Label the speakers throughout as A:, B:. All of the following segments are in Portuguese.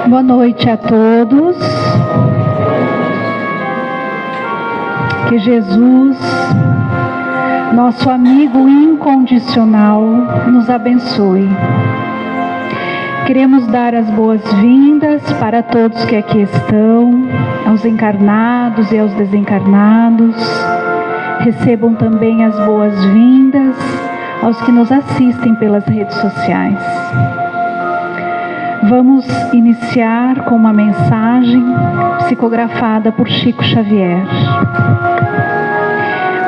A: Boa noite a todos. Que Jesus, nosso amigo incondicional, nos abençoe. Queremos dar as boas-vindas para todos que aqui estão, aos encarnados e aos desencarnados. Recebam também as boas-vindas aos que nos assistem pelas redes sociais. Vamos iniciar com uma mensagem psicografada por Chico Xavier.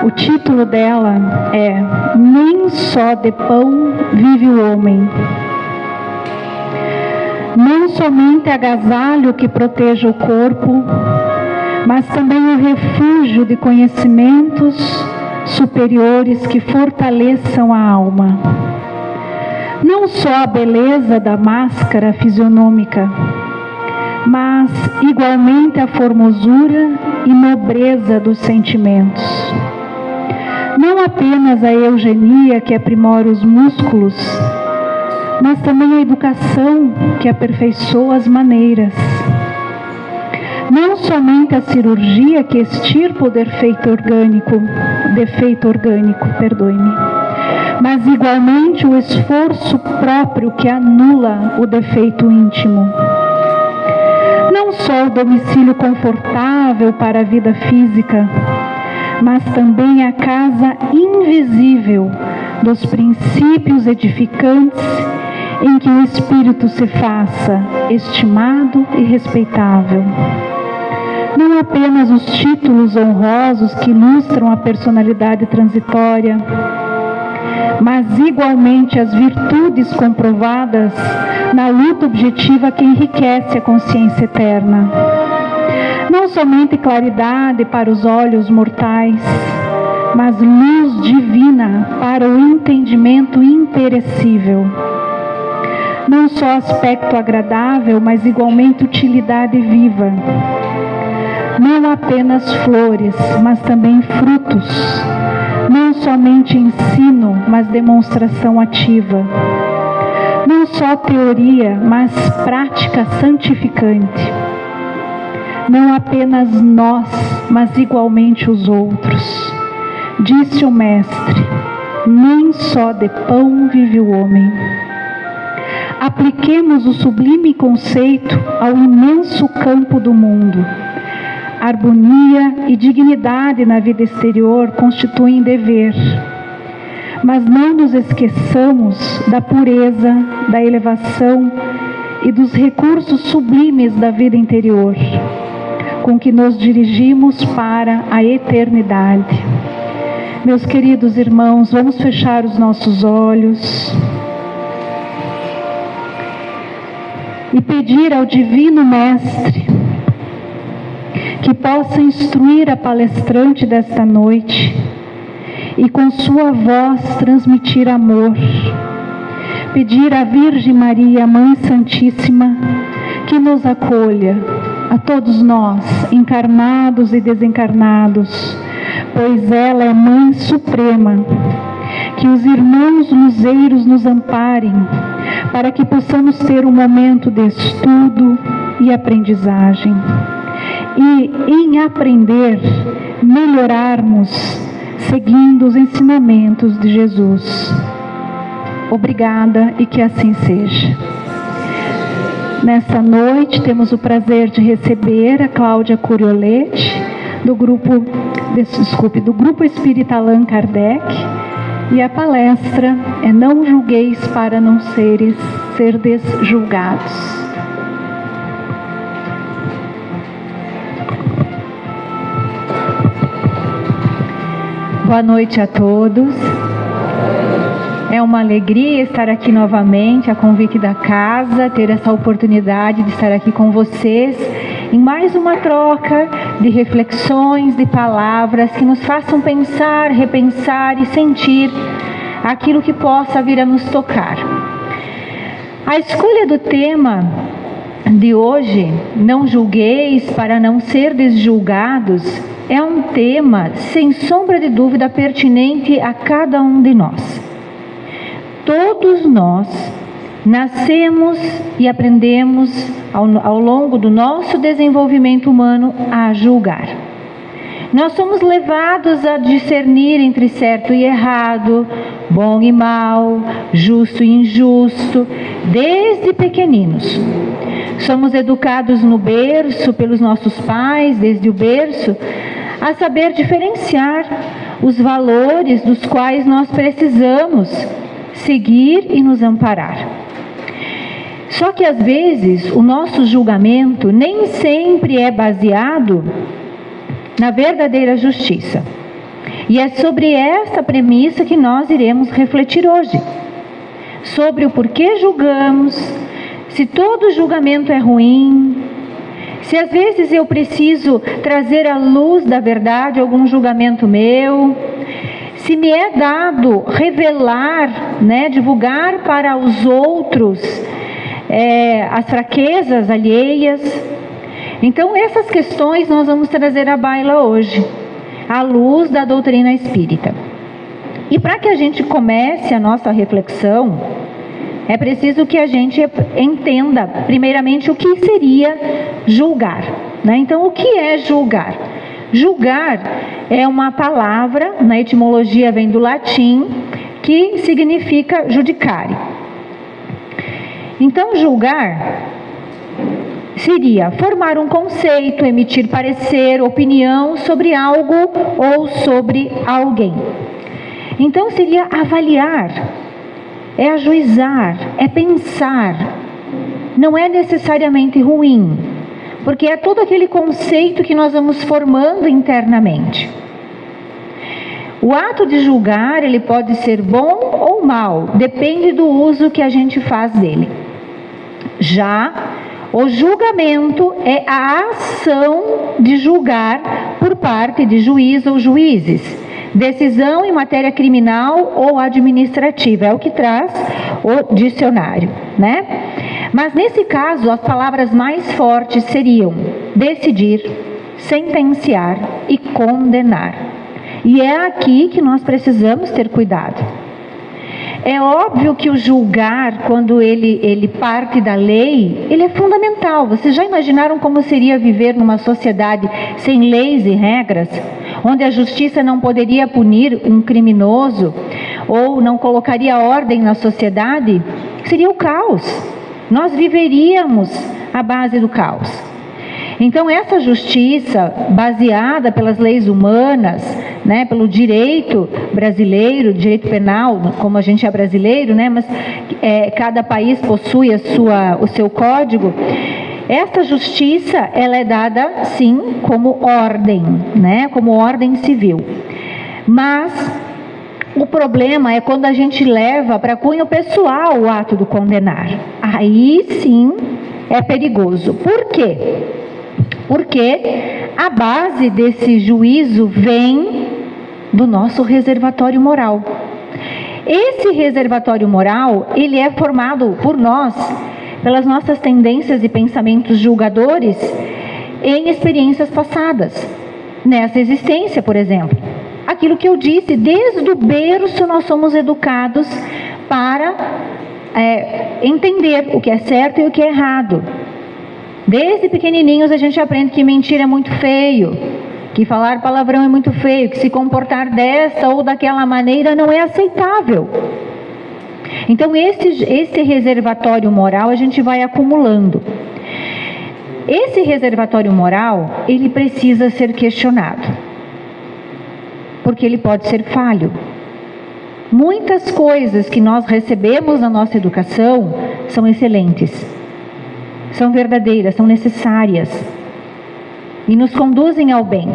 A: O título dela é Nem só de pão vive o homem. Não somente agasalho que proteja o corpo, mas também o refúgio de conhecimentos superiores que fortaleçam a alma. Não só a beleza da máscara fisionômica, mas igualmente a formosura e nobreza dos sentimentos. Não apenas a eugenia que aprimora os músculos, mas também a educação que aperfeiçoa as maneiras. Não somente a cirurgia que extirpa o defeito orgânico, mas igualmente o esforço próprio que anula o defeito íntimo. Não só o domicílio confortável para a vida física, mas também a casa invisível dos princípios edificantes em que o espírito se faça estimado e respeitável. Não apenas os títulos honrosos que ilustram a personalidade transitória, mas igualmente as virtudes comprovadas na luta objetiva que enriquece a consciência eterna. Não somente claridade para os olhos mortais, mas luz divina para o entendimento imperecível. Não só aspecto agradável, mas igualmente utilidade viva. Não apenas flores, mas também frutos. Não somente ensino, mas demonstração ativa. Não só teoria, mas prática santificante. Não apenas nós, mas igualmente os outros. Disse o Mestre: nem só de pão vive o homem. Apliquemos o sublime conceito ao imenso campo do mundo. Harmonia e dignidade na vida exterior constituem dever, mas não nos esqueçamos da pureza, da elevação e dos recursos sublimes da vida interior, com que nos dirigimos para a eternidade. Meus queridos irmãos, vamos fechar os nossos olhos e pedir ao Divino Mestre que possa instruir a palestrante desta noite e com sua voz transmitir amor. Pedir à Virgem Maria, Mãe Santíssima, que nos acolha, a todos nós, encarnados e desencarnados, pois ela é Mãe Suprema. Que os irmãos luzeiros nos amparem, para que possamos ter um momento de estudo e aprendizagem. E em aprender, melhorarmos, seguindo os ensinamentos de Jesus. Obrigada e que assim seja. Nesta noite temos o prazer de receber a Cláudia Curiolete, do Grupo Espírita Allan Kardec, e a palestra é Não julgueis para não serdes julgados. Boa noite a todos. É uma alegria estar aqui novamente, a convite da casa, ter essa oportunidade de estar aqui com vocês em mais uma troca de reflexões, de palavras que nos façam pensar, repensar e sentir aquilo que possa vir a nos tocar. A escolha do tema de hoje, Não julgueis para não serdes julgados, é um tema, sem sombra de dúvida, pertinente a cada um de nós. Todos nós nascemos e aprendemos ao longo do nosso desenvolvimento humano a julgar. Nós somos levados a discernir entre certo e errado, bom e mal, justo e injusto, desde pequeninos. Somos educados no berço pelos nossos pais, desde o berço, a saber diferenciar os valores dos quais nós precisamos seguir e nos amparar. Só que às vezes o nosso julgamento nem sempre é baseado na verdadeira justiça. E é sobre esta premissa que nós iremos refletir hoje. Sobre o porquê julgamos, se todo julgamento é ruim, se às vezes eu preciso trazer à luz da verdade algum julgamento meu, se me é dado revelar, divulgar para os outros as fraquezas alheias. Então essas questões nós vamos trazer à baila hoje, à luz da doutrina espírita. E para que a gente comece a nossa reflexão, é preciso que a gente entenda primeiramente o que seria julgar, Então o que é julgar? Julgar é uma palavra, na etimologia vem do latim, que significa judicare. Então julgar seria formar um conceito, emitir parecer, opinião sobre algo ou sobre alguém. Então seria avaliar, é ajuizar, é pensar. Não é necessariamente ruim, porque é todo aquele conceito que nós vamos formando internamente. O ato de julgar, ele pode ser bom ou mal, depende do uso que a gente faz dele. Já o julgamento é a ação de julgar por parte de juiz ou juízes. Decisão em matéria criminal ou administrativa, é o que traz o dicionário, Mas nesse caso, as palavras mais fortes seriam decidir, sentenciar e condenar. E é aqui que nós precisamos ter cuidado. É óbvio que o julgar, quando ele parte da lei, ele é fundamental. Vocês já imaginaram como seria viver numa sociedade sem leis e regras? Onde a justiça não poderia punir um criminoso ou não colocaria ordem na sociedade? Seria o caos. Nós viveríamos à base do caos. Então essa justiça baseada pelas leis humanas, pelo direito brasileiro, direito penal, como a gente é brasileiro, mas cada país possui o seu código. Esta justiça, ela é dada, sim, como ordem, como ordem civil. Mas o problema é quando a gente leva para cunho pessoal o ato do condenar. Aí, sim, é perigoso. Por quê? Porque a base desse juízo vem do nosso reservatório moral. Esse reservatório moral, ele é formado por nós, pelas nossas tendências e pensamentos julgadores em experiências passadas. Nessa existência, por exemplo. Aquilo que eu disse, desde o berço nós somos educados para entender o que é certo e o que é errado. Desde pequenininhos a gente aprende que mentir é muito feio, que falar palavrão é muito feio, que se comportar dessa ou daquela maneira não é aceitável. Então esse reservatório moral a gente vai acumulando. Esse reservatório moral, ele precisa ser questionado, porque ele pode ser falho. Muitas coisas que nós recebemos na nossa educação são excelentes, são verdadeiras, são necessárias e nos conduzem ao bem.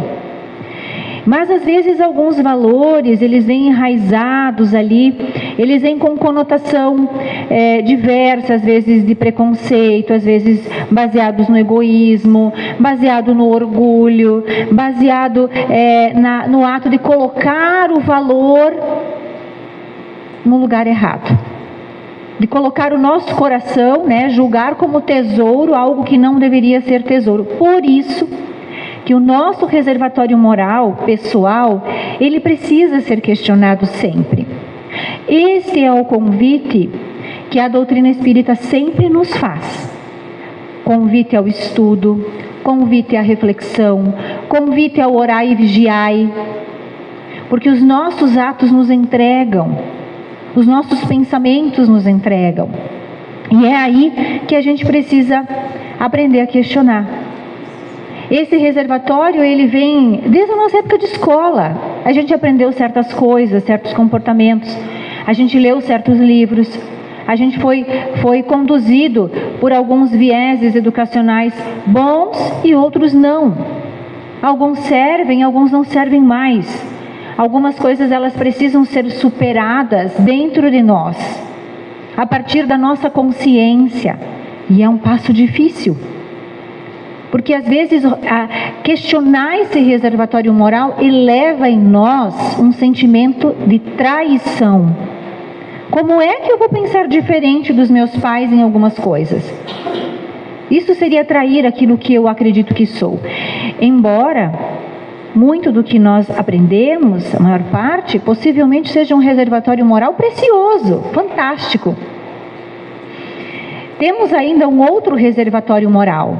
A: Mas às vezes alguns valores, eles vêm enraizados ali, eles vêm com conotação diversa, às vezes de preconceito, às vezes baseados no egoísmo, baseado no orgulho, baseado no ato de colocar o valor no lugar errado. De colocar o nosso coração, julgar como tesouro algo que não deveria ser tesouro. Por isso que o nosso reservatório moral, pessoal, ele precisa ser questionado sempre. Esse é o convite que a doutrina espírita sempre nos faz: convite ao estudo, convite à reflexão, convite ao orai e vigiai, porque os nossos atos nos entregam, os nossos pensamentos nos entregam, e é aí que a gente precisa aprender a questionar. Esse reservatório, ele vem desde a nossa época de escola. A gente aprendeu certas coisas, certos comportamentos, a gente leu certos livros, a gente foi conduzido por alguns vieses educacionais bons e outros não. Alguns servem, alguns não servem mais. Algumas coisas, elas precisam ser superadas dentro de nós, a partir da nossa consciência. E é um passo difícil, porque às vezes questionar esse reservatório moral eleva em nós um sentimento de traição. Como é que eu vou pensar diferente dos meus pais em algumas coisas? Isso seria trair aquilo que eu acredito que sou. Embora muito do que nós aprendemos, a maior parte, possivelmente seja um reservatório moral precioso, fantástico. Temos ainda um outro reservatório moral,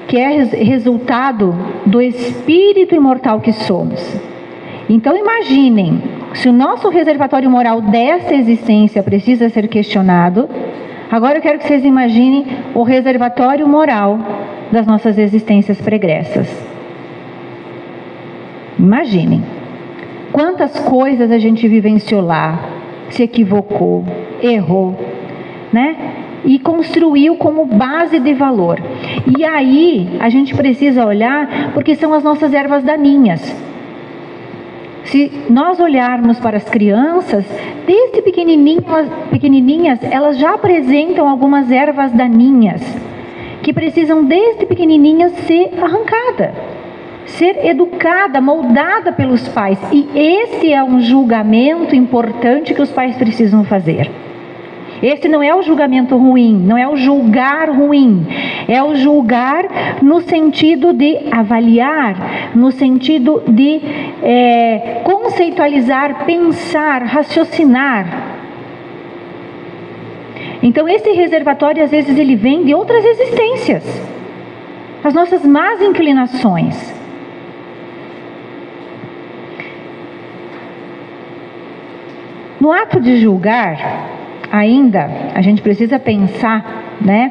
A: que é resultado do espírito imortal que somos. Então imaginem, se o nosso reservatório moral desta existência precisa ser questionado, agora eu quero que vocês imaginem o reservatório moral das nossas existências pregressas. Imaginem quantas coisas a gente vivenciou lá, se equivocou, errou, né? E construiu como base de valor. E aí a gente precisa olhar, porque são as nossas ervas daninhas. Se nós olharmos para as crianças, desde pequenininhas, elas já apresentam algumas ervas daninhas, que precisam desde pequenininhas ser arrancadas, ser educada, moldada pelos pais. E esse é um julgamento importante que os pais precisam fazer. Esse não é o julgamento ruim, não é o julgar ruim, é o julgar no sentido de avaliar, no sentido de conceitualizar, pensar, raciocinar. Então esse reservatório, às vezes, ele vem de outras existências, as nossas más inclinações. No ato de julgar, ainda, a gente precisa pensar, né,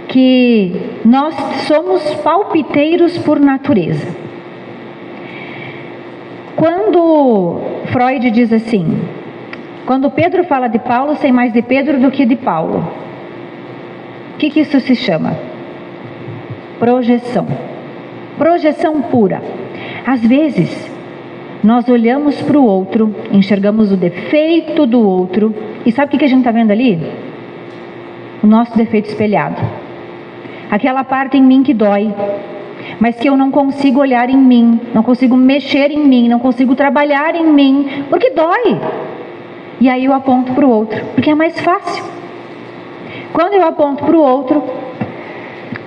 A: que nós somos palpiteiros por natureza. Quando Freud diz assim, quando Pedro fala de Paulo, sei mais de Pedro do que de Paulo. O que isso se chama? Projeção. Projeção pura. Às vezes, nós olhamos para o outro, enxergamos o defeito do outro, e sabe o que a gente está vendo ali? O nosso defeito espelhado. Aquela parte em mim que dói, mas que eu não consigo olhar em mim, não consigo mexer em mim, não consigo trabalhar em mim, porque dói. E aí eu aponto para o outro, porque é mais fácil. Quando eu aponto para o outro,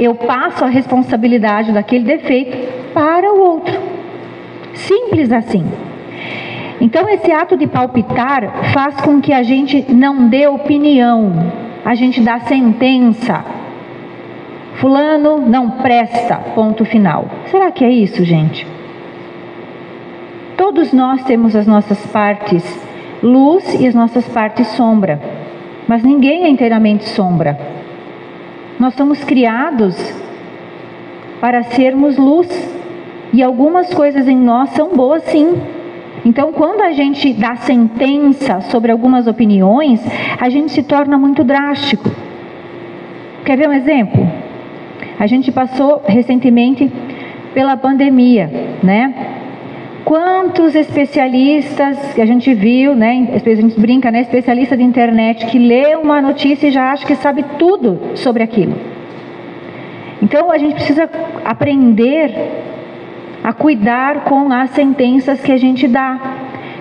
A: eu passo a responsabilidade daquele defeito para o outro. Simples assim. Então esse ato de palpitar faz com que a gente não dê opinião, a gente dá sentença. Fulano não presta, ponto final. Será que é isso, gente? Todos nós temos as nossas partes luz e as nossas partes sombra, mas ninguém é inteiramente sombra. Nós somos criados para sermos luz, e algumas coisas em nós são boas sim. Então, quando a gente dá sentença sobre algumas opiniões, a gente se torna muito drástico. Quer ver um exemplo? A gente passou recentemente pela pandemia, né? Quantos especialistas que a gente viu, né? A gente brinca, né? Especialista de internet que lê uma notícia e já acha que sabe tudo sobre aquilo. Então, a gente precisa aprender a cuidar com as sentenças que a gente dá.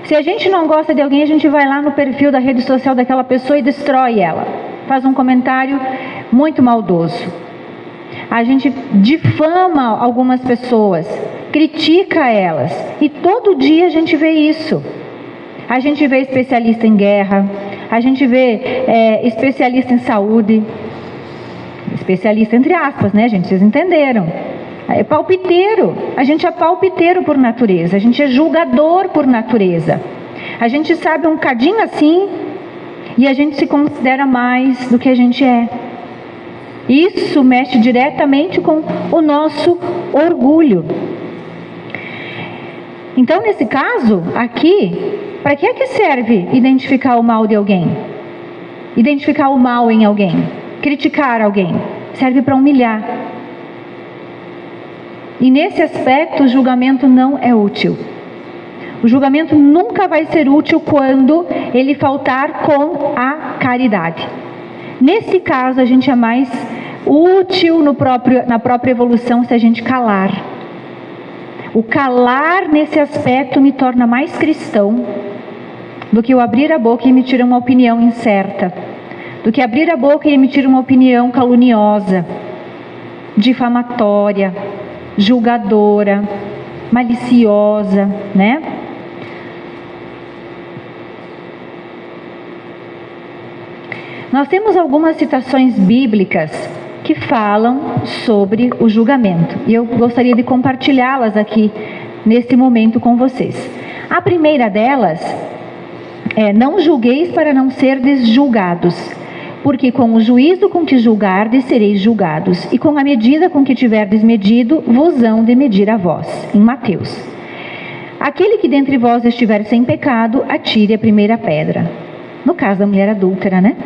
A: Se a gente não gosta de alguém, a gente vai lá no perfil da rede social daquela pessoa e destrói ela. Faz um comentário muito maldoso. A gente difama algumas pessoas, critica elas. E todo dia a gente vê isso. A gente vê especialista em guerra, a gente vê especialista em saúde, especialista entre aspas, né, gente? Vocês entenderam? É palpiteiro, a gente é palpiteiro por natureza, a gente é julgador por natureza. A gente sabe um cadinho assim e a gente se considera mais do que a gente é. Isso mexe diretamente com o nosso orgulho. Então, nesse caso, aqui, para que é que serve identificar o mal de alguém? Identificar o mal em alguém? Criticar alguém? Serve para humilhar. E nesse aspecto, o julgamento não é útil. O julgamento nunca vai ser útil quando ele faltar com a caridade. Nesse caso, a gente é mais útil na própria evolução se a gente calar. O calar nesse aspecto me torna mais cristão do que o abrir a boca e emitir uma opinião incerta, do que abrir a boca e emitir uma opinião caluniosa, difamatória, julgadora, maliciosa, né? Nós temos algumas citações bíblicas que falam sobre o julgamento, e eu gostaria de compartilhá-las aqui nesse momento com vocês. A primeira delas é: não julgueis para não serdes julgados, porque com o juízo com que julgardes sereis julgados, e com a medida com que tiverdes medido, vos hão de medir a vós. Em Mateus. Aquele que dentre vós estiver sem pecado, atire a primeira pedra. No caso da mulher adúltera, né?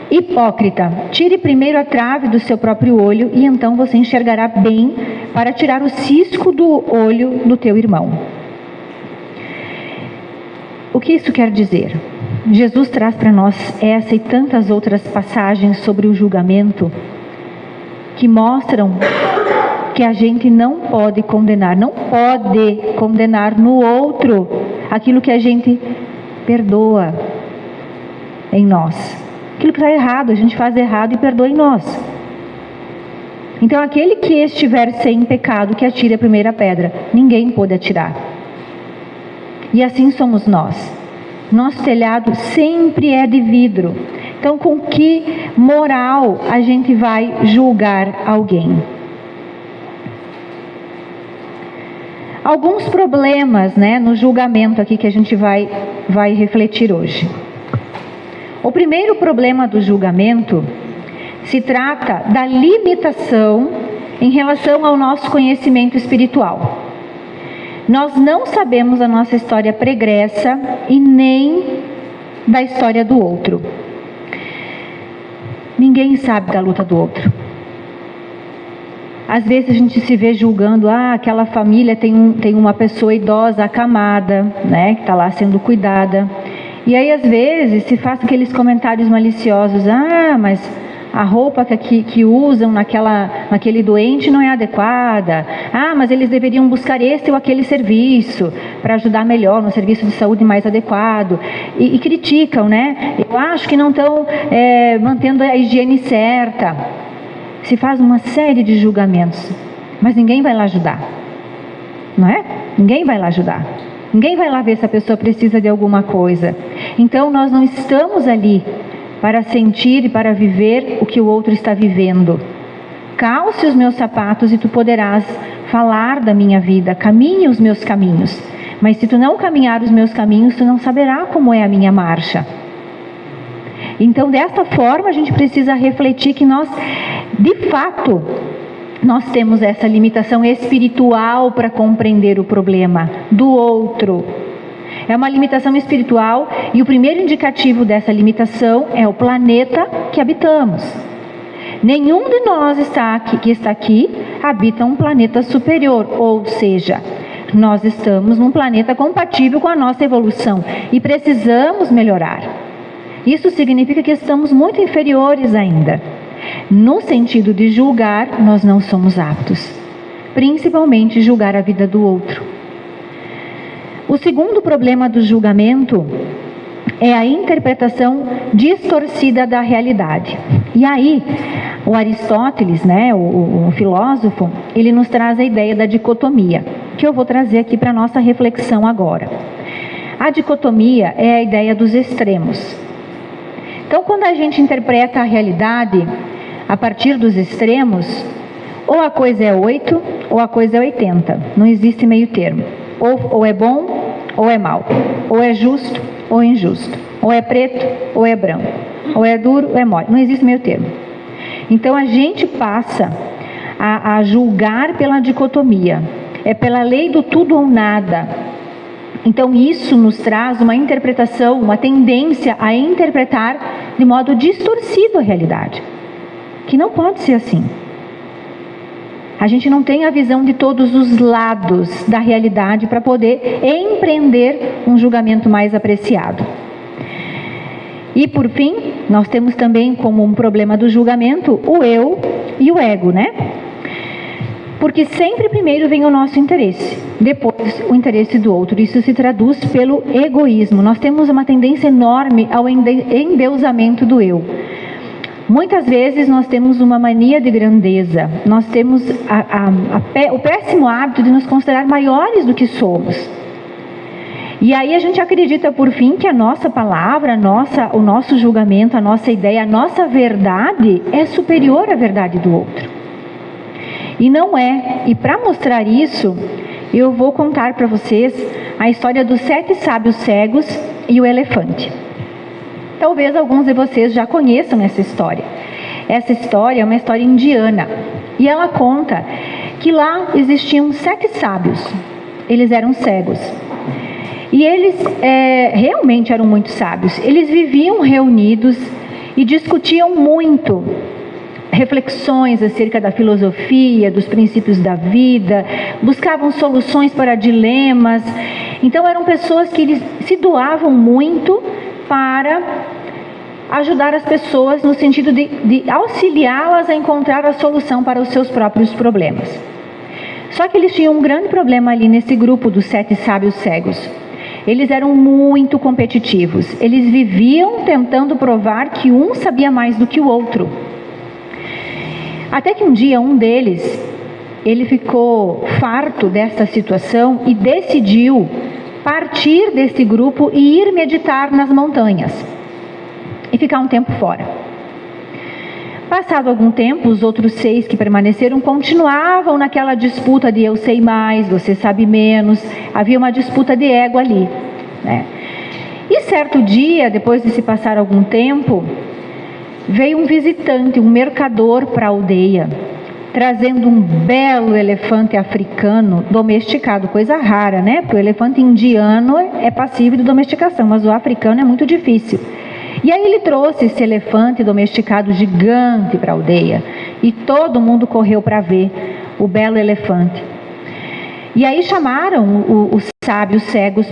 A: Hipócrita, tire primeiro a trave do seu próprio olho, e então você enxergará bem para tirar o cisco do olho do teu irmão. O que isso quer dizer? Jesus traz para nós essa e tantas outras passagens sobre o julgamento que mostram que a gente não pode condenar no outro aquilo que a gente perdoa em nós. Aquilo que está errado, a gente faz errado e perdoa em nós. Então, aquele que estiver sem pecado, que atire a primeira pedra. Ninguém pode atirar. E assim somos nós. Nosso telhado sempre é de vidro. Então, com que moral a gente vai julgar alguém? Alguns problemas, né, no julgamento aqui que a gente vai refletir hoje. O primeiro problema do julgamento se trata da limitação em relação ao nosso conhecimento espiritual. Nós não sabemos a nossa história pregressa e nem da história do outro. Ninguém sabe da luta do outro. Às vezes a gente se vê julgando, aquela família tem uma pessoa idosa acamada, né, que está lá sendo cuidada. E aí, às vezes, se faz aqueles comentários maliciosos, mas a roupa que usam naquele doente não é adequada. Mas eles deveriam buscar este ou aquele serviço para ajudar melhor, no serviço de saúde mais adequado. E criticam, né? Eu acho que não estão mantendo a higiene certa. Se faz uma série de julgamentos, mas ninguém vai lá ajudar. Não é? Ninguém vai lá ajudar. Ninguém vai lá ver se a pessoa precisa de alguma coisa. Então, nós não estamos ali para sentir e para viver o que o outro está vivendo. Calce os meus sapatos e tu poderás falar da minha vida. Caminhe os meus caminhos. Mas se tu não caminhar os meus caminhos, tu não saberá como é a minha marcha. Então, desta forma, a gente precisa refletir que nós, de fato, nós temos essa limitação espiritual para compreender o problema do outro. É uma limitação espiritual e o primeiro indicativo dessa limitação é o planeta que habitamos. Nenhum de nós que está aqui habita um planeta superior, ou seja, nós estamos num planeta compatível com a nossa evolução e precisamos melhorar. Isso significa que estamos muito inferiores ainda. No sentido de julgar, nós não somos aptos, principalmente julgar a vida do outro. O segundo problema do julgamento é a interpretação distorcida da realidade. E aí, o Aristóteles, né, o filósofo, ele nos traz a ideia da dicotomia, que eu vou trazer aqui para a nossa reflexão agora.
B: A dicotomia é a ideia dos extremos. Então, quando a gente interpreta a realidade a partir dos extremos, ou a coisa é 8 ou a coisa é 80. Não existe meio termo. Ou é bom ou é mal. Ou é justo ou é injusto. Ou é preto ou é branco. Ou é duro ou é mole. Não existe meio termo. Então a gente passa a julgar pela dicotomia. É pela lei do tudo ou nada. Então isso nos traz uma interpretação, uma tendência a interpretar de modo distorcido a realidade. Que não pode ser assim. A gente não tem a visão de todos os lados da realidade para poder empreender um julgamento mais apreciado. E por fim, nós temos também como um problema do julgamento o eu e o ego, né? Porque sempre primeiro vem o nosso interesse, depois o interesse do outro. Isso se traduz pelo egoísmo. Nós temos uma tendência enorme ao endeusamento do eu. Muitas vezes nós temos uma mania de grandeza, nós temos o péssimo hábito de nos considerar maiores do que somos. E aí a gente acredita, por fim, que a nossa palavra, o nosso julgamento, a nossa ideia, a nossa verdade é superior à verdade do outro. E não é. E para mostrar isso, eu vou contar para vocês a história dos 7 sábios cegos e o elefante. Talvez alguns de vocês já conheçam essa história. Essa história é uma história indiana. E ela conta que lá existiam 7 sábios. Eles eram cegos. E eles realmente eram muito sábios. Eles viviam reunidos e discutiam muito reflexões acerca da filosofia, dos princípios da vida, buscavam soluções para dilemas. Então eram pessoas que eles se doavam muito para ajudar as pessoas no sentido de auxiliá-las a encontrar a solução para os seus próprios problemas. Só que eles tinham um grande problema ali nesse grupo dos 7 sábios cegos. Eles eram muito competitivos. Eles viviam tentando provar que um sabia mais do que o outro. Até que um dia um deles, ele ficou farto dessa situação e decidiu partir desse grupo e ir meditar nas montanhas e ficar um tempo fora. Passado algum tempo, os outros 6 que permaneceram continuavam naquela disputa de eu sei mais, você sabe menos. Havia uma disputa de ego ali, né? E certo dia, depois de se passar algum tempo, veio um visitante, um mercador para a aldeia, trazendo um belo elefante africano domesticado, coisa rara, né? Porque o elefante indiano é passível de domesticação, mas o africano é muito difícil. E aí ele trouxe esse elefante domesticado gigante para a aldeia, e todo mundo correu para ver o belo elefante. E aí chamaram os sábios cegos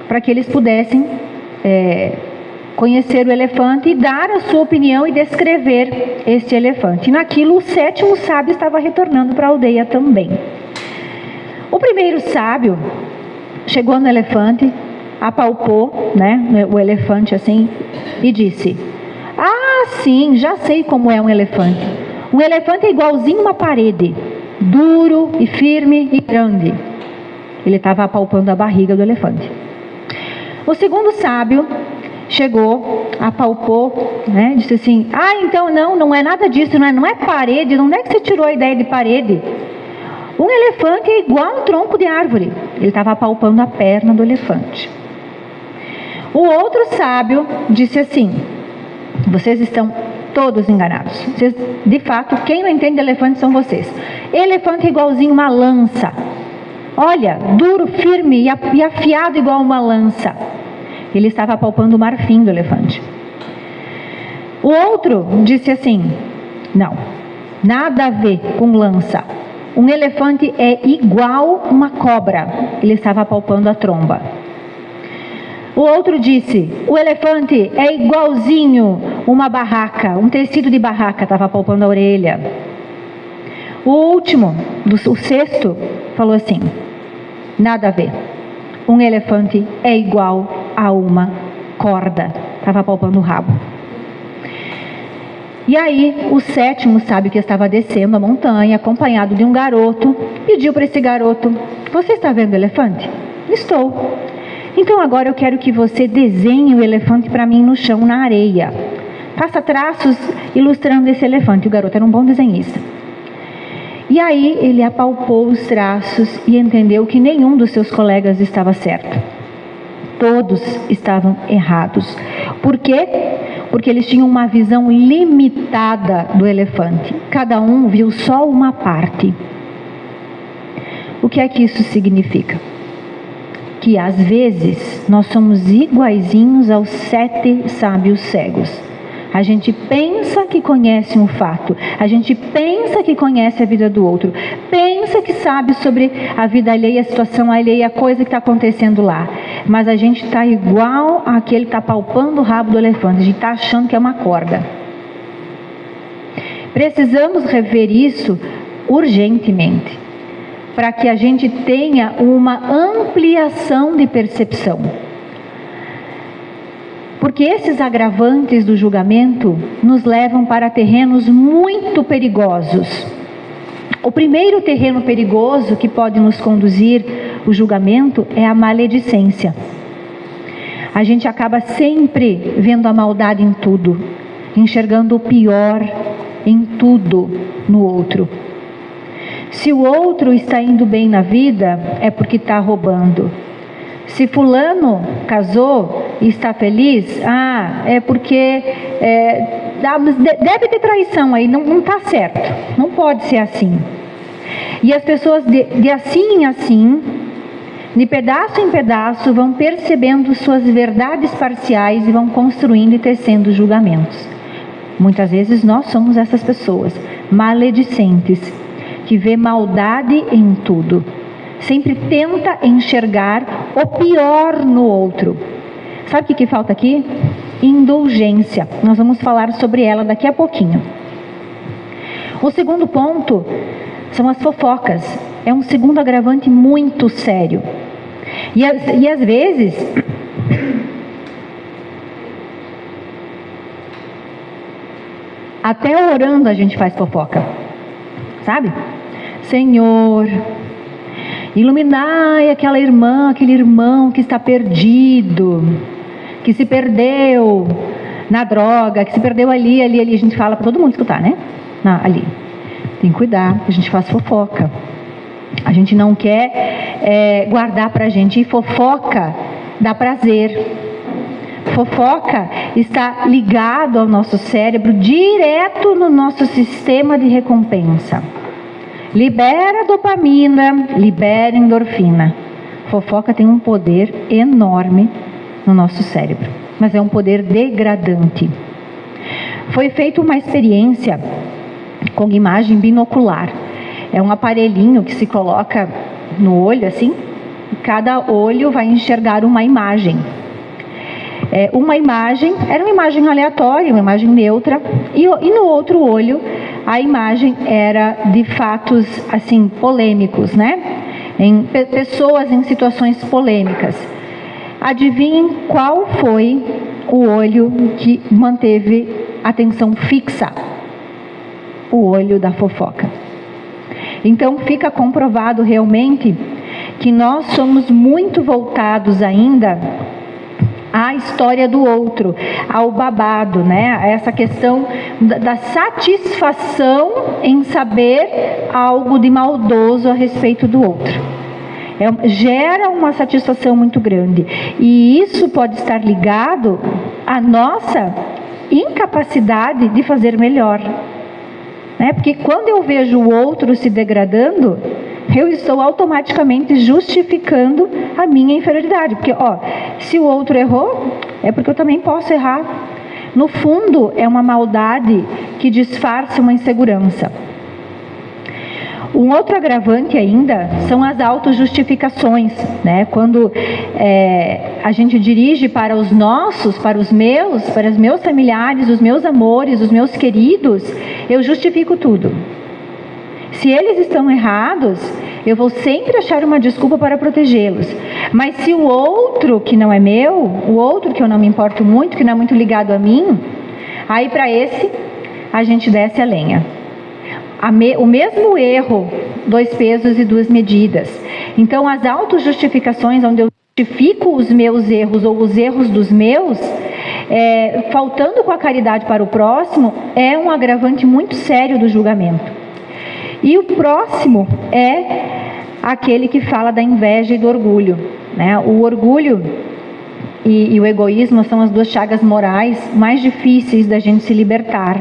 B: para que eles pudessem conhecer o elefante e dar a sua opinião e descrever este elefante. E naquilo o 7º sábio estava retornando para a aldeia também. O primeiro sábio chegou no elefante, apalpou, né, o elefante assim e disse: ah, sim, já sei como é um elefante. Um elefante é igualzinho uma parede, duro e firme e grande. Ele estava apalpando a barriga do elefante. O segundo sábio chegou, apalpou, né, disse assim: ah, então não é nada disso, não é parede. De onde é que você tirou a ideia de parede? Um elefante é igual um tronco de árvore. Ele estava apalpando a perna do elefante. O outro sábio disse assim: vocês estão todos enganados. Vocês, de fato, quem não entende de elefante são vocês. Elefante é igualzinho uma lança. Olha, duro, firme e afiado igual uma lança. Ele estava apalpando o marfim do elefante. O outro disse assim: não, nada a ver com lança. Um elefante é igual uma cobra. Ele estava apalpando a tromba. O outro disse: o elefante é igualzinho uma barraca, um tecido de barraca. Estava apalpando a orelha. O último, o sexto, falou assim: nada a ver. Um elefante é igual a uma corda. Estava apalpando o rabo. E aí, o 7º sábio que estava descendo a montanha, acompanhado de um garoto, pediu para esse garoto: você está vendo o elefante? Estou. Então agora eu quero que você desenhe o elefante para mim no chão, na areia. Faça traços ilustrando esse elefante. O garoto era um bom desenhista. E aí ele apalpou os traços e entendeu que nenhum dos seus colegas estava certo. Todos estavam errados. Por quê? Porque eles tinham uma visão limitada do elefante. Cada um viu só uma parte. O que é que isso significa? Que às vezes nós somos iguaizinhos aos 7 sábios cegos. A gente pensa que conhece um fato, a gente pensa que conhece a vida do outro, pensa que sabe sobre a vida alheia, a situação alheia, a coisa que está acontecendo lá. Mas a gente está igual àquele que está palpando o rabo do elefante, a gente está achando que é uma corda. Precisamos rever isso urgentemente, para que a gente tenha uma ampliação de percepção. Porque esses agravantes do julgamento nos levam para terrenos muito perigosos. O primeiro terreno perigoso que pode nos conduzir o julgamento é a maledicência. A gente acaba sempre vendo a maldade em tudo, enxergando o pior em tudo no outro. Se o outro está indo bem na vida, é porque está roubando. Se fulano casou e está feliz, é porque deve ter traição aí, não está certo, não pode ser assim. E as pessoas de assim em assim, de pedaço em pedaço, vão percebendo suas verdades parciais e vão construindo e tecendo julgamentos. Muitas vezes nós somos essas pessoas maledicentes, que vê maldade em tudo. Sempre tenta enxergar o pior no outro. Sabe o que falta aqui? Indulgência. Nós vamos falar sobre ela daqui a pouquinho. O segundo ponto são as fofocas. É um segundo agravante muito sério. E às vezes, até orando a gente faz fofoca. Sabe? Senhor, iluminai aquela irmã, aquele irmão que está perdido, que se perdeu na droga, que se perdeu ali. A gente fala para todo mundo escutar, né? Ali. Tem que cuidar, a gente faz fofoca. A gente não quer guardar para a gente. E fofoca dá prazer. Fofoca está ligado ao nosso cérebro, direto no nosso sistema de recompensa. Libera dopamina, libera endorfina. Fofoca tem um poder enorme no nosso cérebro, mas é um poder degradante. Foi feita uma experiência com imagem binocular. É um aparelhinho que se coloca no olho assim, e cada olho vai enxergar uma imagem. Uma imagem, era uma imagem aleatória, uma imagem neutra, e no outro olho a imagem era de fatos assim polêmicos, né? Em pessoas em situações polêmicas. Adivinhem qual foi o olho que manteve atenção fixa? O olho da fofoca. Então fica comprovado realmente que nós somos muito voltados ainda à história do outro, ao babado, né? A essa questão da satisfação em saber algo de maldoso a respeito do outro. Gera uma satisfação muito grande. E isso pode estar ligado à nossa incapacidade de fazer melhor. Né? Porque quando eu vejo o outro se degradando, eu estou automaticamente justificando a minha inferioridade. Porque, se o outro errou, é porque eu também posso errar. No fundo, é uma maldade que disfarça uma insegurança. Um outro agravante ainda são as autojustificações, né? Quando a gente dirige para os nossos, para os meus familiares, os meus amores, os meus queridos, eu justifico tudo. Se eles estão errados, eu vou sempre achar uma desculpa para protegê-los. Mas se o outro que não é meu, o outro que eu não me importo muito, que não é muito ligado a mim, aí para esse a gente desce a lenha. O mesmo erro, 2 pesos e 2 medidas. Então as autojustificações, onde eu justifico os meus erros ou os erros dos meus, faltando com a caridade para o próximo, é um agravante muito sério do julgamento. E o próximo é aquele que fala da inveja e do orgulho, né? O orgulho e o egoísmo são as duas chagas morais mais difíceis da gente se libertar.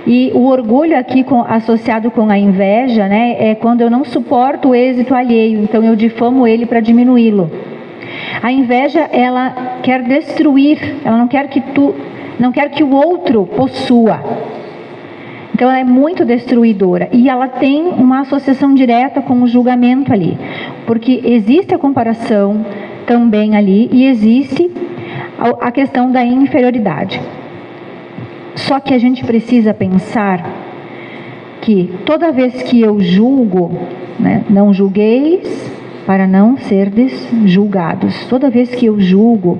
B: E o orgulho aqui associado com a inveja, né, é quando eu não suporto o êxito alheio, então eu difamo ele para diminuí-lo. A inveja, ela quer destruir, ela não quer que o outro possua. Então ela é muito destruidora e ela tem uma associação direta com o julgamento ali, porque existe a comparação também ali e existe a questão da inferioridade. Só que a gente precisa pensar que toda vez que eu julgo, né, não julgueis para não serdes julgados. Toda vez que eu julgo,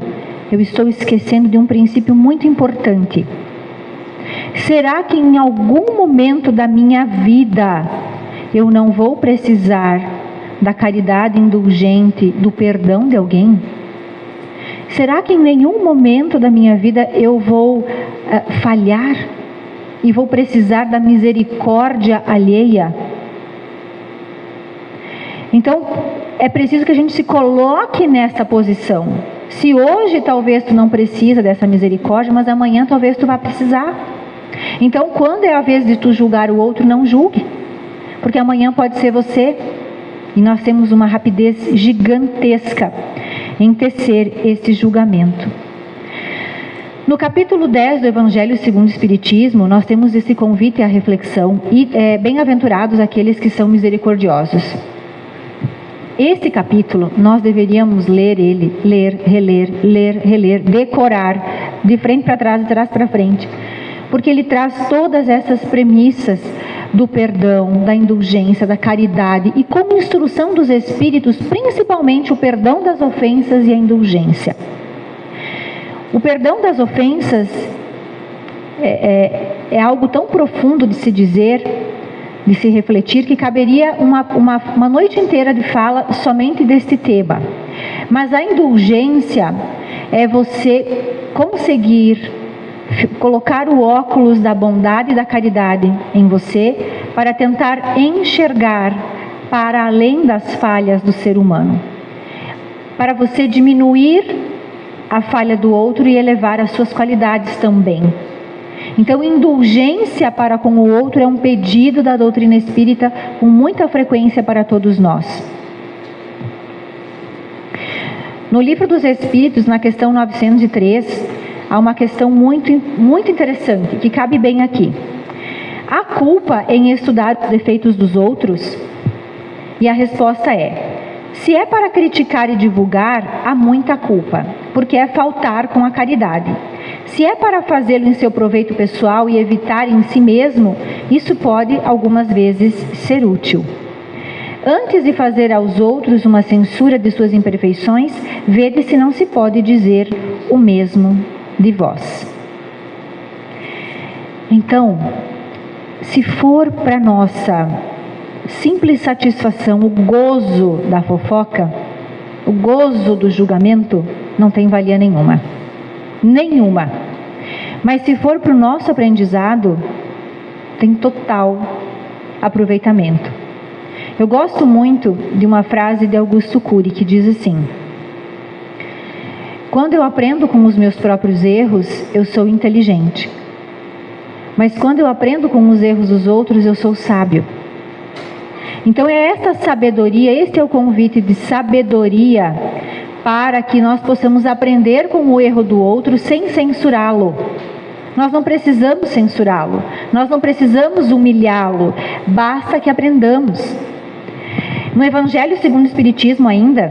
B: eu estou esquecendo de um princípio muito importante. Será que em algum momento da minha vida eu não vou precisar da caridade indulgente, do perdão de alguém? Será que em nenhum momento da minha vida eu vou falhar e vou precisar da misericórdia alheia? Então, é preciso que a gente se coloque nessa posição. Se hoje talvez tu não precisa dessa misericórdia, mas amanhã talvez tu vá precisar. Então, quando é a vez de tu julgar o outro, não julgue, porque amanhã pode ser você. E nós temos uma rapidez gigantesca em tecer esse julgamento. No capítulo 10 do Evangelho segundo o Espiritismo, nós temos esse convite à reflexão e bem-aventurados aqueles que são misericordiosos. Esse capítulo, nós deveríamos ler ele, reler, decorar, de frente para trás, de trás para frente, porque ele traz todas essas premissas do perdão, da indulgência, da caridade e como instrução dos espíritos, principalmente o perdão das ofensas e a indulgência. O perdão das ofensas é algo tão profundo de se dizer, de se refletir, que caberia uma noite inteira de fala somente deste tema. Mas a indulgência é você conseguir colocar o óculos da bondade e da caridade em você para tentar enxergar para além das falhas do ser humano, para você diminuir a falha do outro e elevar as suas qualidades também. Então, indulgência para com o outro é um pedido da doutrina espírita com muita frequência para todos nós. No Livro dos Espíritos, na questão 903, há uma questão muito interessante, que cabe bem aqui. Há culpa em estudar os defeitos dos outros? E a resposta é: se é para criticar e divulgar, há muita culpa, porque é faltar com a caridade. Se é para fazê-lo em seu proveito pessoal e evitar em si mesmo, isso pode algumas vezes ser útil. Antes de fazer aos outros uma censura de suas imperfeições, vede se não se pode dizer o mesmo de vós. Então, se for para nossa simples satisfação o gozo da fofoca, o gozo do julgamento, não tem valia nenhuma. Nenhuma. Mas se for para o nosso aprendizado, tem total aproveitamento. Eu gosto muito de uma frase de Augusto Cury que diz assim: quando eu aprendo com os meus próprios erros, eu sou inteligente. Mas quando eu aprendo com os erros dos outros, eu sou sábio. Então é esta sabedoria, este é o convite de sabedoria, para que nós possamos aprender com o erro do outro sem censurá-lo. Nós não precisamos censurá-lo, nós não precisamos humilhá-lo, basta que aprendamos. No Evangelho segundo o Espiritismo ainda,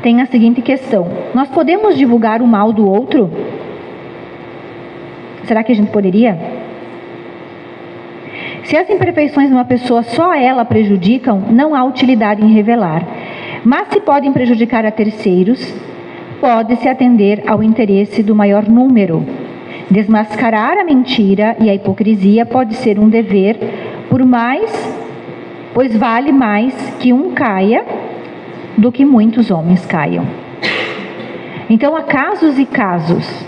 B: tem a seguinte questão: nós podemos divulgar o mal do outro? Será que a gente poderia? Se as imperfeições de uma pessoa só ela prejudicam, não há utilidade em revelar. Mas se podem prejudicar a terceiros, pode-se atender ao interesse do maior número. Desmascarar a mentira e a hipocrisia pode ser um dever, pois vale mais que um caia do que muitos homens caiam. Então, há casos e casos.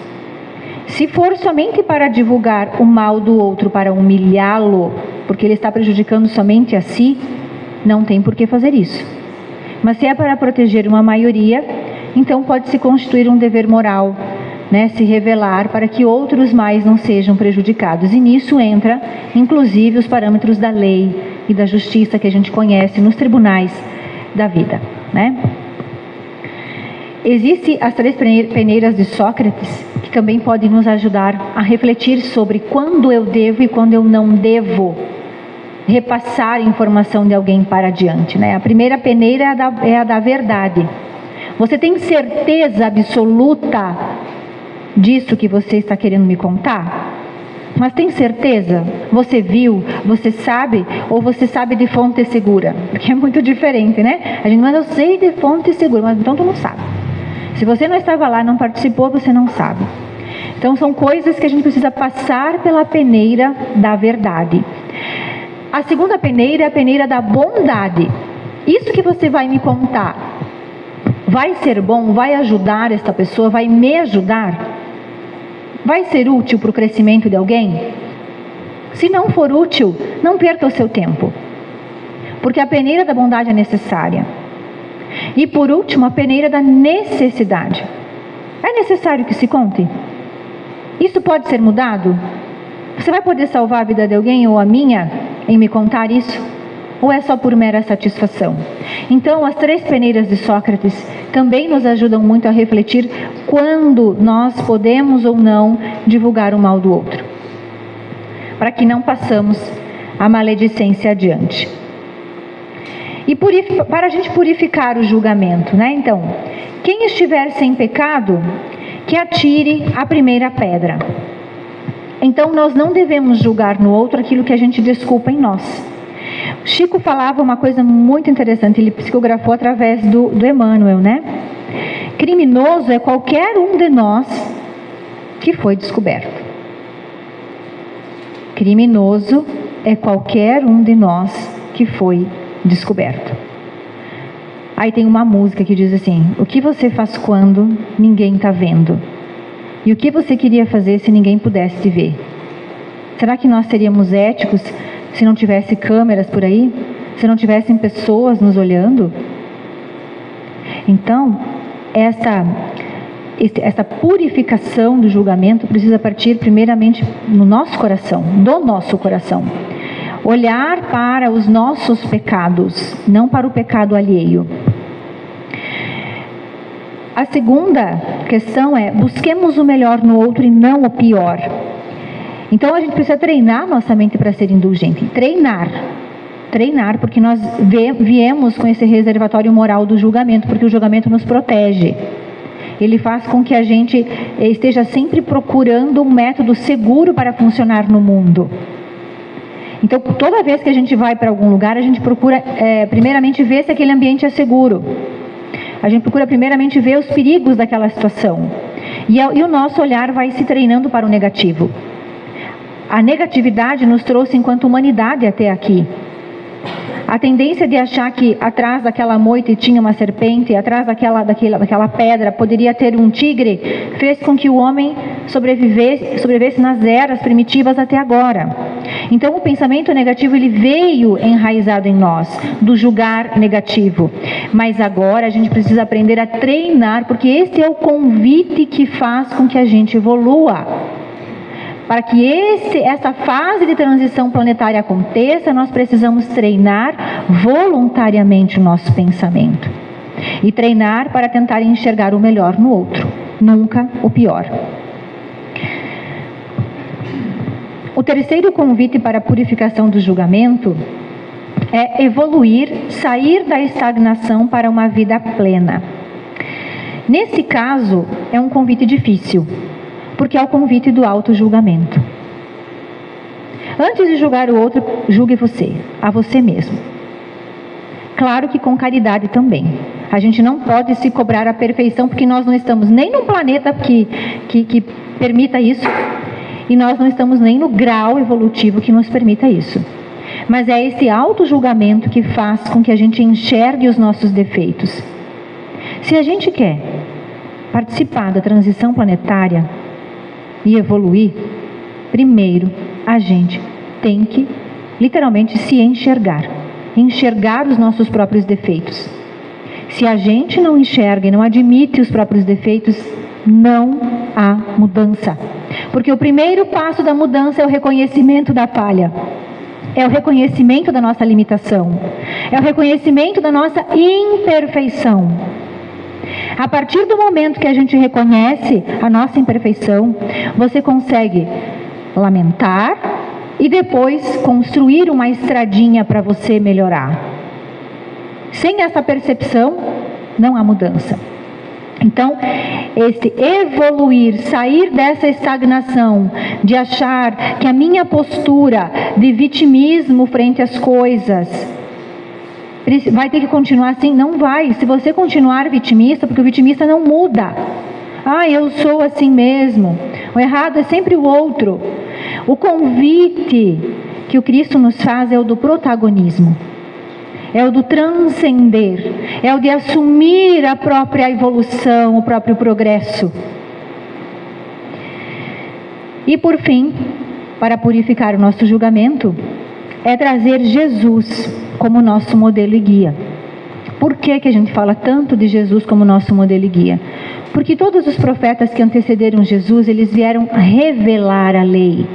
B: Se for somente para divulgar o mal do outro, para humilhá-lo, porque ele está prejudicando somente a si, não tem por que fazer isso. Mas se é para proteger uma maioria, então pode-se constituir um dever moral, né, se revelar para que outros mais não sejam prejudicados. E nisso entra, inclusive, os parâmetros da lei e da justiça que a gente conhece nos tribunais da vida, né? Existem as 3 peneiras de Sócrates, que também podem nos ajudar a refletir sobre quando eu devo e quando eu não devo repassar informação de alguém para adiante, né? A primeira peneira é a da verdade. Você tem certeza absoluta disso que você está querendo me contar? Mas tem certeza? Você viu? Você sabe? Ou você sabe de fonte segura? Porque é muito diferente, né? A gente, mas eu sei de fonte segura, mas então tu não sabe. Se você não estava lá, não participou, você não sabe. Então são coisas que a gente precisa passar pela peneira da verdade. A segunda peneira é a peneira da bondade. Isso que você vai me contar vai ser bom? Vai ajudar esta pessoa? Vai me ajudar? Vai ser útil para o crescimento de alguém? Se não for útil, não perca o seu tempo. Porque a peneira da bondade é necessária. E por último, a peneira da necessidade. É necessário que se conte? Isso pode ser mudado? Você vai poder salvar a vida de alguém ou a minha em me contar isso? Ou é só por mera satisfação? Então, as 3 peneiras de Sócrates também nos ajudam muito a refletir quando nós podemos ou não divulgar o mal do outro, para que não passamos a maledicência adiante. E para a gente purificar o julgamento, né? Então, quem estiver sem pecado, que atire a primeira pedra. Então, nós não devemos julgar no outro aquilo que a gente desculpa em nós. Chico falava uma coisa muito interessante, ele psicografou através do Emmanuel, né? Criminoso é qualquer um de nós que foi descoberto. Criminoso é qualquer um de nós que foi descoberto. Aí tem uma música que diz assim: o que você faz quando ninguém está vendo? E o que você queria fazer se ninguém pudesse te ver? Será que nós seríamos éticos se não tivesse câmeras por aí? Se não tivessem pessoas nos olhando? Então, essa purificação do julgamento precisa partir primeiramente no nosso coração, do nosso coração. Olhar para os nossos pecados, não para o pecado alheio. A segunda questão é: busquemos o melhor no outro e não o pior. Então a gente precisa treinar nossa mente para ser indulgente. Treinar, porque nós viemos com esse reservatório moral do julgamento, porque o julgamento nos protege. Ele faz com que a gente esteja sempre procurando um método seguro para funcionar no mundo. Então, toda vez que a gente vai para algum lugar, a gente procura primeiramente ver se aquele ambiente é seguro. A gente procura primeiramente ver os perigos daquela situação. E o nosso olhar vai se treinando para o negativo. A negatividade nos trouxe enquanto humanidade até aqui. A tendência de achar que atrás daquela moita tinha uma serpente, atrás daquela pedra poderia ter um tigre, fez com que o homem sobrevivesse nas eras primitivas até agora. Então o pensamento negativo ele veio enraizado em nós, do julgar negativo. Mas agora a gente precisa aprender a treinar, porque esse é o convite que faz com que a gente evolua. Para que essa fase de transição planetária aconteça, nós precisamos treinar voluntariamente o nosso pensamento. E treinar para tentar enxergar o melhor no outro, nunca o pior. O terceiro convite para a purificação do julgamento é evoluir, sair da estagnação para uma vida plena. Nesse caso, é um convite difícil, porque é o convite do auto-julgamento. Antes de julgar o outro, julgue você, a você mesmo. Claro que com caridade também. A gente não pode se cobrar a perfeição, porque nós não estamos nem num planeta que permita isso, e nós não estamos nem no grau evolutivo que nos permita isso. Mas é esse auto-julgamento que faz com que a gente enxergue os nossos defeitos. Se a gente quer participar da transição planetária e evoluir, primeiro a gente tem que literalmente se enxergar os nossos próprios defeitos. Se a gente não enxerga e não admite os próprios defeitos, não há mudança. Porque o primeiro passo da mudança é o reconhecimento da falha. É o reconhecimento da nossa limitação. É o reconhecimento da nossa imperfeição. A partir do momento que a gente reconhece a nossa imperfeição, você consegue lamentar e depois construir uma estradinha para você melhorar. Sem essa percepção, não há mudança. Então, esse evoluir, sair dessa estagnação, de achar que a minha postura de vitimismo frente às coisas vai ter que continuar assim? Não vai. Se você continuar vitimista, porque o vitimista não muda. Eu sou assim mesmo. O errado é sempre o outro. O convite que o Cristo nos faz é o do protagonismo. É o do transcender, é o de assumir a própria evolução, o próprio progresso. E por fim, para purificar o nosso julgamento, é trazer Jesus como nosso modelo e guia. Por que a gente fala tanto de Jesus como nosso modelo e guia? Porque todos os profetas que antecederam Jesus, eles vieram revelar a lei.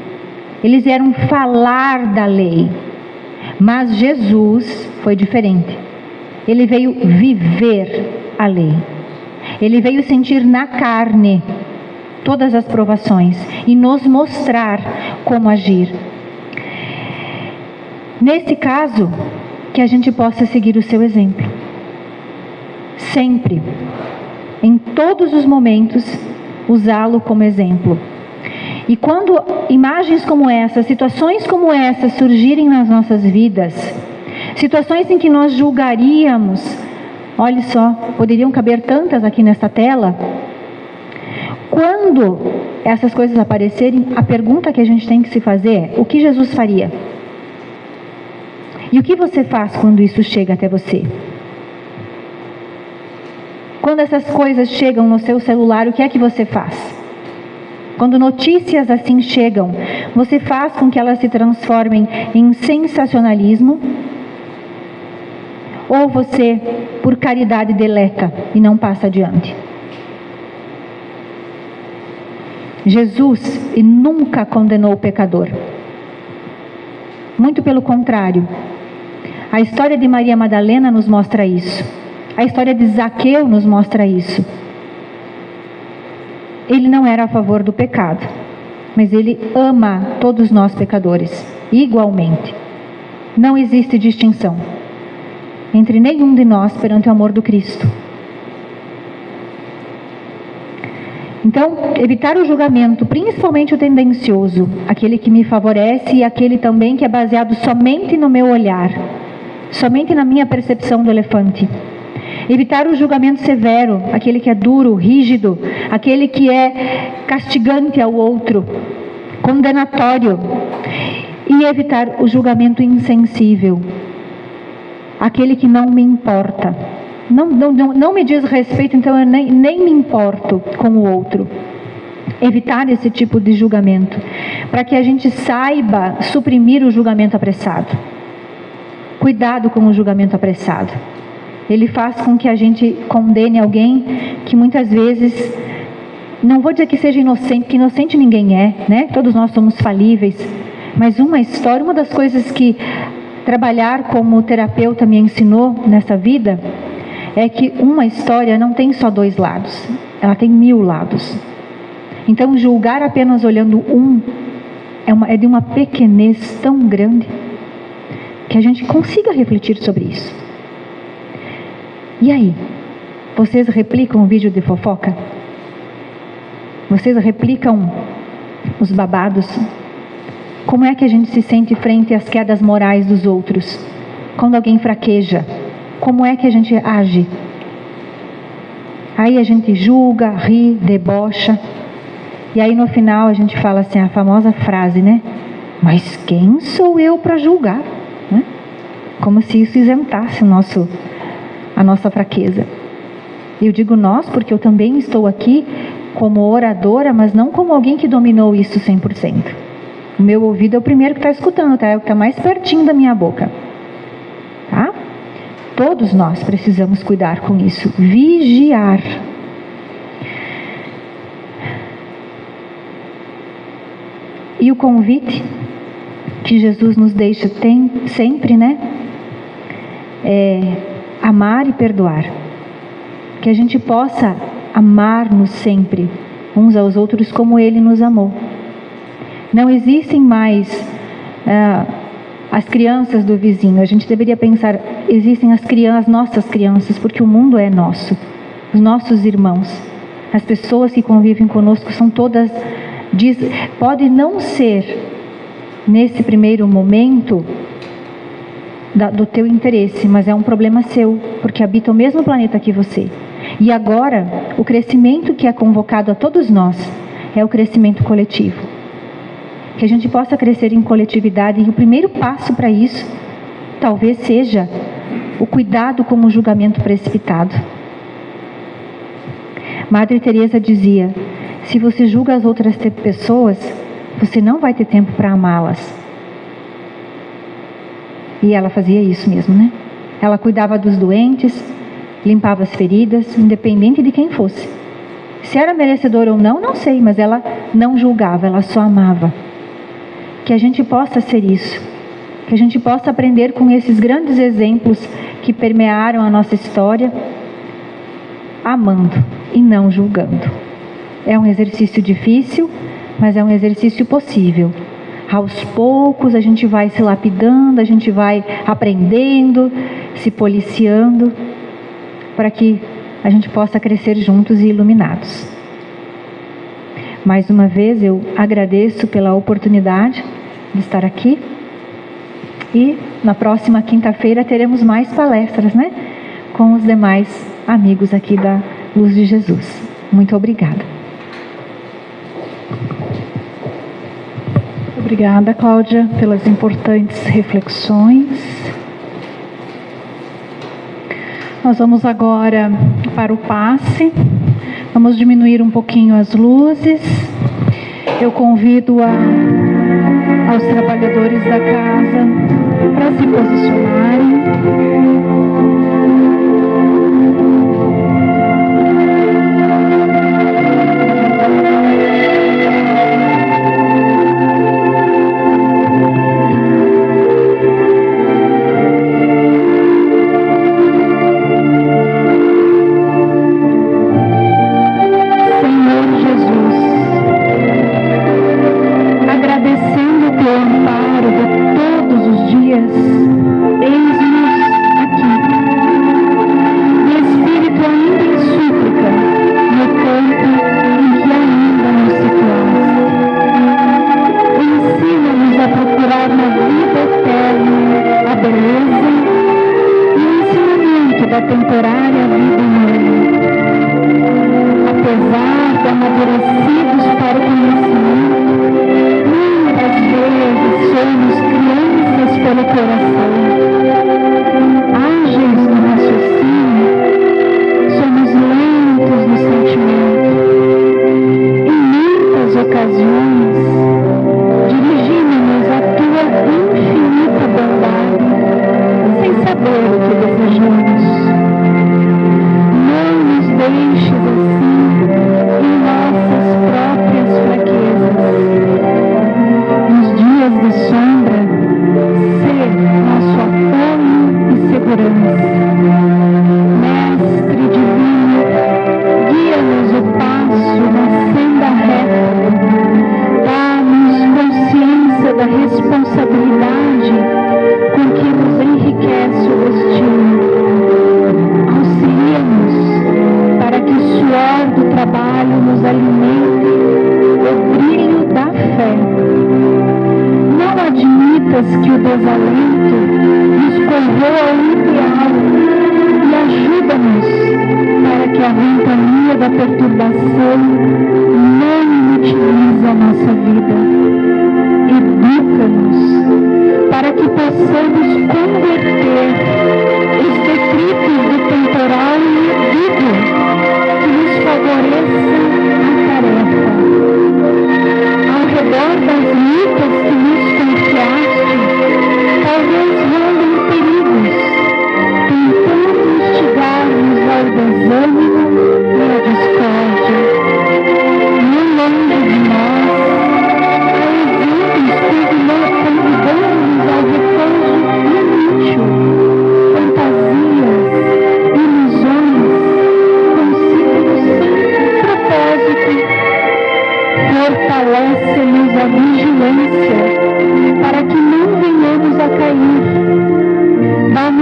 B: Eles vieram falar da lei. Mas Jesus foi diferente. Ele veio viver a lei. Ele veio sentir na carne todas as provações e nos mostrar como agir. Nesse caso, que a gente possa seguir o seu exemplo. Sempre, em todos os momentos, usá-lo como exemplo. E quando imagens como essa, situações como essa surgirem nas nossas vidas, situações em que nós julgaríamos, olha só, poderiam caber tantas aqui nesta tela. Quando essas coisas aparecerem, a pergunta que a gente tem que se fazer é: o que Jesus faria? E o que você faz quando isso chega até você? Quando essas coisas chegam no seu celular, o que é que você faz? Quando notícias assim chegam, você faz com que elas se transformem em sensacionalismo? Ou você, por caridade, deleta e não passa adiante? Jesus nunca condenou o pecador. Muito pelo contrário. A história de Maria Madalena nos mostra isso. A história de Zaqueu nos mostra isso. Ele não era a favor do pecado, mas ele ama todos nós pecadores, igualmente. Não existe distinção entre nenhum de nós perante o amor do Cristo. Então, evitar o julgamento, principalmente o tendencioso, aquele que me favorece e aquele também que é baseado somente no meu olhar, somente na minha percepção do elefante. Evitar o julgamento severo, aquele que é duro, rígido, aquele que é castigante ao outro, condenatório. E evitar o julgamento insensível, aquele que não me importa. Não me diz respeito, então eu nem me importo com o outro. Evitar esse tipo de julgamento, para que a gente saiba suprimir o julgamento apressado. Cuidado com o julgamento apressado. Ele faz com que a gente condene alguém que muitas vezes, não vou dizer que seja inocente, porque inocente ninguém é, né? Todos nós somos falíveis. Mas uma história, uma das coisas que trabalhar como terapeuta me ensinou nessa vida, é que uma história não tem só dois lados, ela tem 1000 lados. Então julgar apenas olhando um, é de uma pequenez tão grande, que a gente consiga refletir sobre isso. E aí? Vocês replicam o vídeo de fofoca? Vocês replicam os babados? Como é que a gente se sente frente às quedas morais dos outros? Quando alguém fraqueja, como é que a gente age? Aí a gente julga, ri, debocha. E aí no final a gente fala assim, a famosa frase, né? Mas quem sou eu para julgar? Né? Como se isso isentasse a nossa fraqueza. Eu digo nós porque eu também estou aqui como oradora, mas não como alguém que dominou isso 100%. O meu ouvido é o primeiro que está escutando, tá? É o que está mais pertinho da minha boca. Tá? Todos nós precisamos cuidar com isso. Vigiar. E o convite que Jesus nos deixa sempre, né? É amar e perdoar. Que a gente possa amar-nos sempre, uns aos outros, como Ele nos amou. Não existem mais as crianças do vizinho. A gente deveria pensar, existem as nossas crianças, porque o mundo é nosso. Os nossos irmãos. As pessoas que convivem conosco são todas... Pode não ser, nesse primeiro momento, do teu interesse, mas é um problema seu, porque habita o mesmo planeta que você. E agora, o crescimento que é convocado a todos nós é o crescimento coletivo. Que a gente possa crescer em coletividade, e o primeiro passo para isso, talvez seja o cuidado com o julgamento precipitado. Madre Teresa dizia: se você julga as outras pessoas, você não vai ter tempo para amá-las. E ela fazia isso mesmo, né? Ela cuidava dos doentes, limpava as feridas, independente de quem fosse. Se era merecedor ou não, não sei, mas ela não julgava, ela só amava. Que a gente possa ser isso. Que a gente possa aprender com esses grandes exemplos que permearam a nossa história, amando e não julgando. É um exercício difícil, mas é um exercício possível. Aos poucos a gente vai se lapidando, a gente vai aprendendo, se policiando, para que a gente possa crescer juntos e iluminados. Mais uma vez eu agradeço pela oportunidade de estar aqui. E na próxima quinta-feira teremos mais palestras, né? Com os demais amigos aqui da Luz de Jesus. Muito obrigada.
A: Obrigada, Cláudia, pelas importantes reflexões. Nós vamos agora para o passe. Vamos diminuir um pouquinho as luzes. Eu convido aos trabalhadores da casa para se posicionarem. Auxilia-nos para que o suor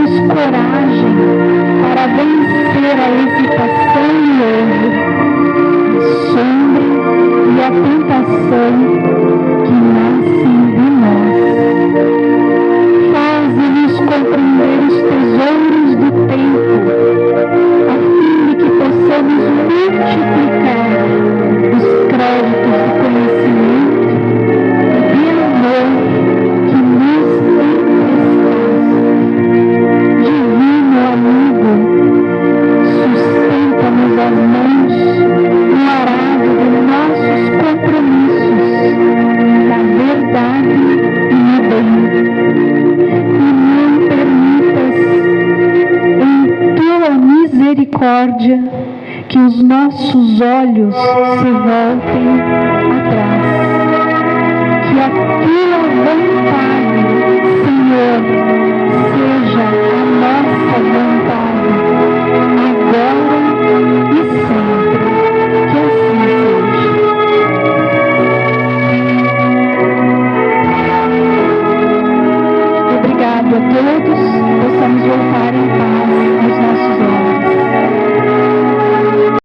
A: dê-nos coragem para vencer a hesitação e o erro, a sombra e a tentação que nascem de nós. Faze-nos compreender os tesouros do tempo, a fim de que possamos multiplicar os créditos do conhecimento e de amor que nos emprestaste. Divino amigo, sustenta-nos as mãos no arado de nossos compromissos, da verdade e do bem. E não permitas, em tua misericórdia, que os nossos olhos se voltem atrás. Que a tua vontade, Senhor,